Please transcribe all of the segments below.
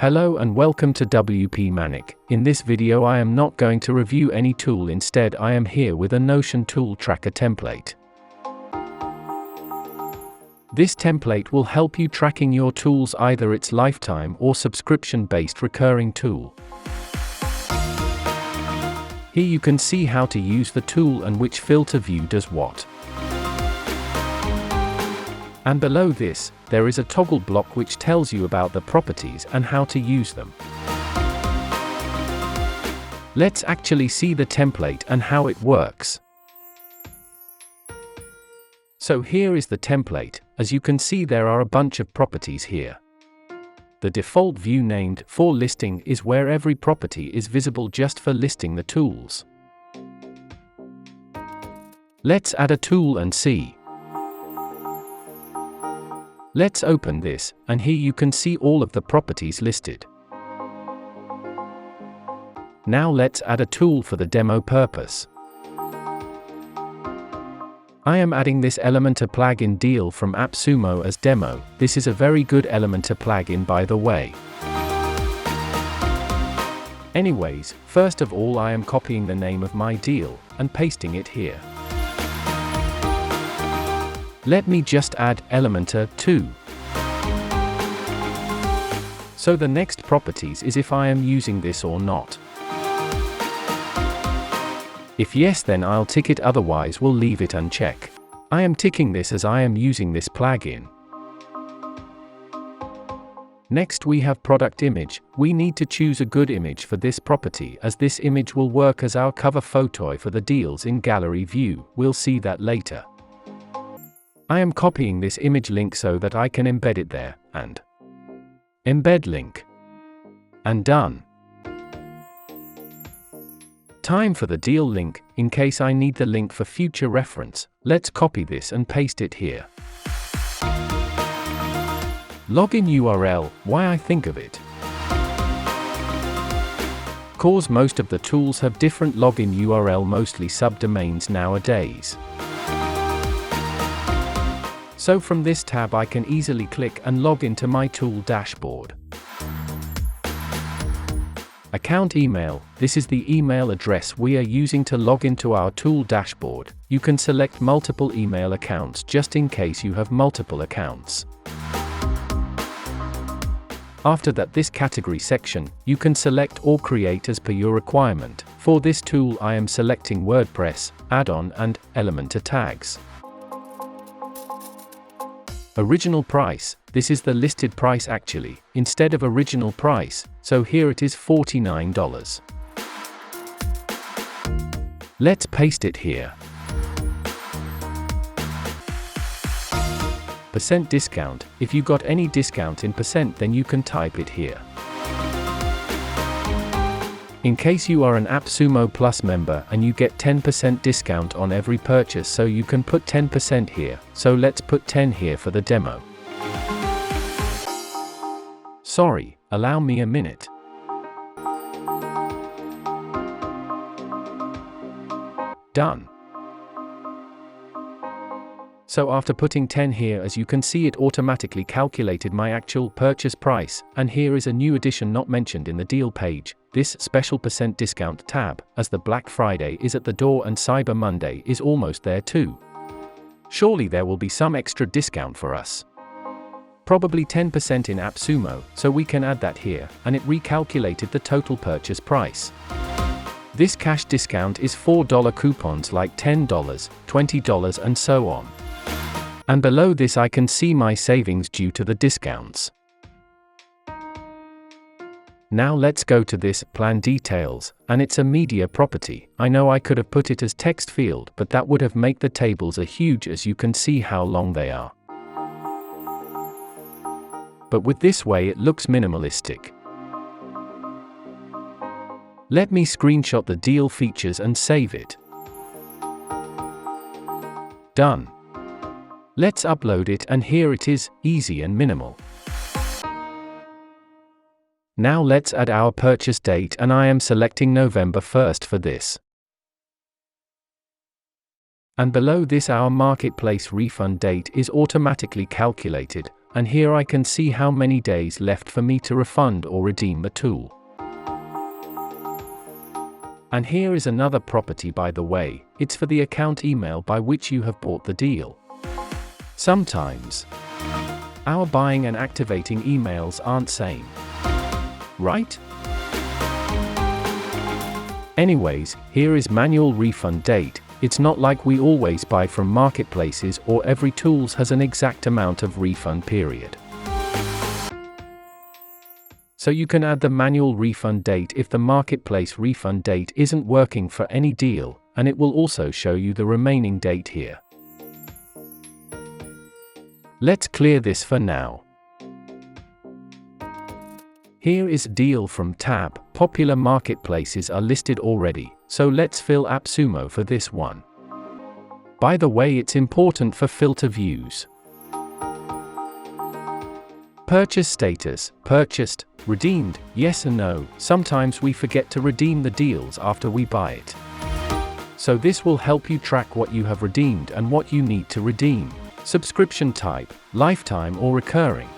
Hello and welcome to WP Manic. In this video I am not going to review any tool, instead I am here with a Notion tool tracker template. This template will help you tracking your tools, either its lifetime or subscription-based recurring tool. Here you can see how to use the tool and which filter view does what. And below this, there is a toggle block which tells you about the properties and how to use them. Let's actually see the template and how it works. So here is the template. As you can see, there are a bunch of properties here. The default view named For Listing is where every property is visible just for listing the tools. Let's add a tool and see. Let's open this, and here you can see all of the properties listed. Now let's add a tool for the demo purpose. I am adding this Elementor plugin deal from AppSumo as demo. This is a very good Elementor plugin, by the way. Anyways, first of all I am copying the name of my deal and pasting it here. Let me just add Elementor 2. So the next properties is if I am using this or not. If yes, then I'll tick it, otherwise we'll leave it unchecked. I am ticking this as I am using this plugin. Next we have product image. We need to choose a good image for this property, as this image will work as our cover photo for the deals in gallery view. We'll see that later. I am copying this image link so that I can embed it there, and embed link. And done. Time for the deal link. In case I need the link for future reference, let's copy this and paste it here. Login URL. Why I think of it? Cause most of the tools have different login URL, mostly subdomains nowadays. So from this tab I can easily click and log into my tool dashboard. Account email. This is the email address we are using to log into our tool dashboard. You can select multiple email accounts just in case you have multiple accounts. After that, this category section, you can select or create as per your requirement. For this tool I am selecting WordPress, add-on and Elementor tags. Original price. This is the listed price actually, instead of original price, so here it is $49. Let's paste it here. Percent discount. If you got any discount in percent, then you can type it here. In case you are an AppSumo Plus member and you get 10% discount on every purchase, so you can put 10% here, so let's put 10 here for the demo. Sorry, allow me a minute. Done. So after putting 10 here, as you can see, it automatically calculated my actual purchase price, and here is a new addition not mentioned in the deal page, this special percent discount tab, as the Black Friday is at the door and Cyber Monday is almost there too. Surely there will be some extra discount for us. Probably 10% in AppSumo, so we can add that here, and it recalculated the total purchase price. This cash discount is $4 coupons like $10, $20 and so on. And below this I can see my savings due to the discounts. Now let's go to this plan details, and it's a media property. I know I could have put it as text field, but that would have made the tables a huge, as you can see how long they are. But with this way it looks minimalistic. Let me screenshot the deal features and save it. Done. Let's upload it, and here it is, easy and minimal. Now let's add our purchase date, and I am selecting November 1st for this. And below this our marketplace refund date is automatically calculated, and here I can see how many days left for me to refund or redeem the tool. And here is another property, by the way, it's for the account email by which you have bought the deal. Sometimes our buying and activating emails aren't same, right? Anyways, here is manual refund date. It's not like we always buy from marketplaces or every tools has an exact amount of refund period. So you can add the manual refund date if the marketplace refund date isn't working for any deal, and it will also show you the remaining date here. Let's clear this for now. Here is Deal from tab. Popular marketplaces are listed already, so let's fill AppSumo for this one. By the way, it's important for filter views. Purchase status, purchased, redeemed, yes or no. Sometimes we forget to redeem the deals after we buy it. So this will help you track what you have redeemed and what you need to redeem. Subscription type, lifetime or recurring.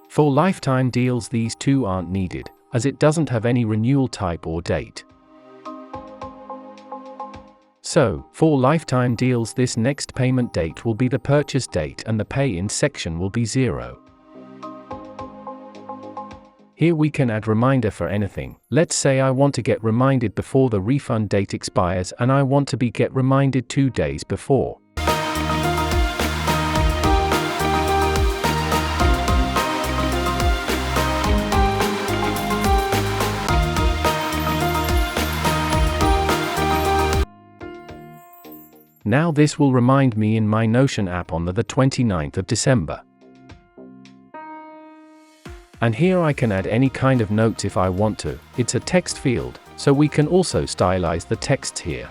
For lifetime deals these two aren't needed, as it doesn't have any renewal type or date. So, for lifetime deals this next payment date will be the purchase date and the pay-in section will be 0. Here we can add reminder for anything. Let's say I want to get reminded before the refund date expires and I want to get reminded 2 days before. Now this will remind me in my Notion app on the 29th of December. And here I can add any kind of notes if I want to. It's a text field, so we can also stylize the texts here.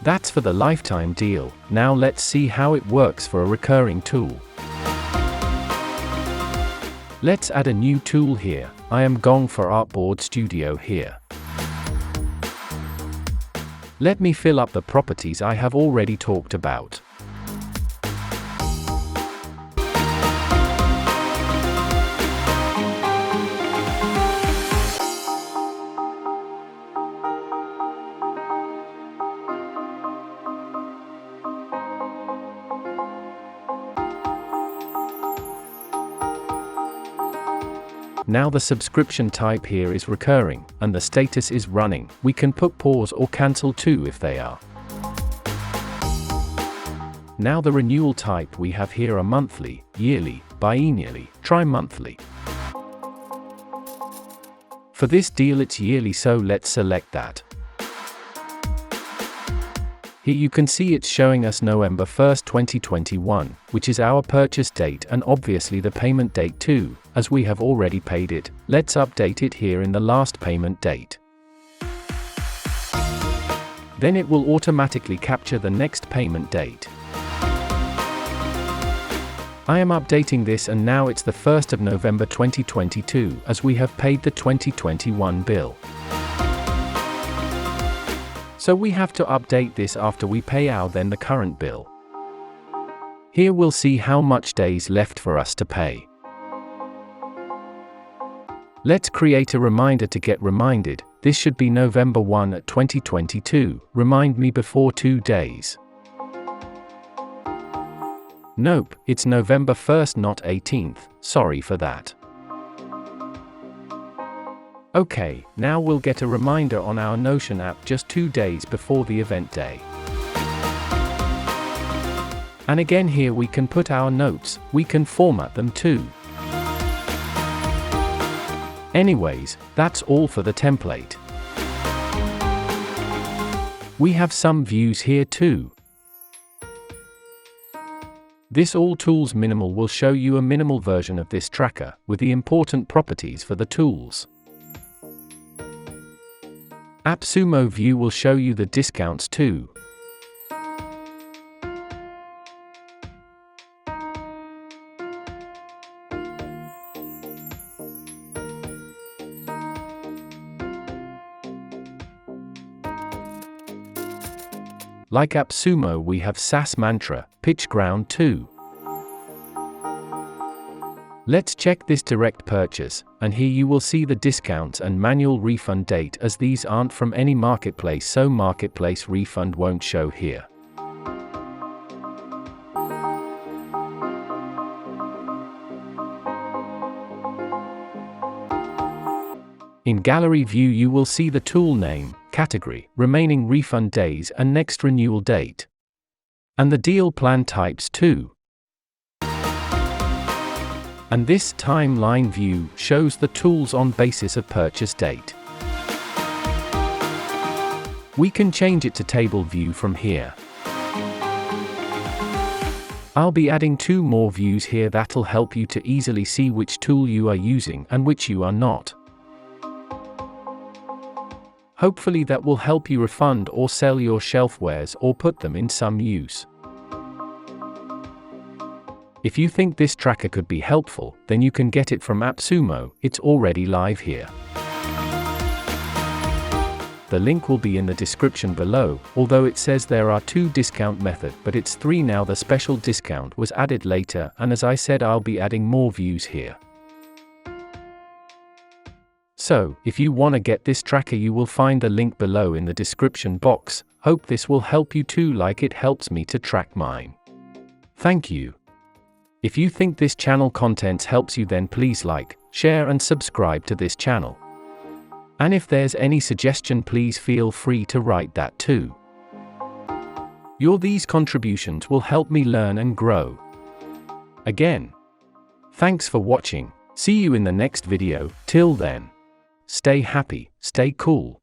That's for the lifetime deal. Now let's see how it works for a recurring tool. Let's add a new tool here. I am going for Artboard Studio here. Let me fill up the properties I have already talked about. Now the subscription type here is recurring, and the status is running. We can put pause or cancel too if they are. Now the renewal type we have here are monthly, yearly, biennially, trimonthly. For this deal it's yearly, so let's select that. Here you can see it's showing us November 1st, 2021, which is our purchase date and obviously the payment date too, as we have already paid it. Let's update it here in the last payment date. Then it will automatically capture the next payment date. I am updating this and now it's the 1st of November 2022 as we have paid the 2021 bill. So we have to update this after we pay our then the current bill. Here we'll see how much days left for us to pay. Let's create a reminder to get reminded. This should be November 1, 2022. Remind me before 2 days. Nope, it's November 1st, not 18th. Sorry for that. Okay, now we'll get a reminder on our Notion app just 2 days before the event day. And again here we can put our notes, we can format them too. Anyways, that's all for the template. We have some views here too. This All Tools Minimal will show you a minimal version of this tracker, with the important properties for the tools. AppSumo View will show you the discounts too. Like AppSumo, we have SaaS Mantra, Pitch Ground too. Let's check this direct purchase, and here you will see the discounts and manual refund date, as these aren't from any marketplace, so marketplace refund won't show here. In Gallery View you will see the tool name, category, remaining refund days and next renewal date. And the deal plan types too. And this timeline view shows the tools on basis of purchase date. We can change it to table view from here. I'll be adding 2 more views here that'll help you to easily see which tool you are using and which you are not. Hopefully that will help you refund or sell your shelfwares or put them in some use. If you think this tracker could be helpful, then you can get it from AppSumo, it's already live here. The link will be in the description below, although it says there are 2 discount methods, but it's 3 now. The special discount was added later, and as I said, I'll be adding more views here. So, if you want to get this tracker, you will find the link below in the description box. Hope this will help you too, like it helps me to track mine. Thank you. If you think this channel content helps you, then please like, share and subscribe to this channel. And if there's any suggestion, please feel free to write that too. These contributions will help me learn and grow. Again, thanks for watching. See you in the next video. Till then, stay happy, stay cool.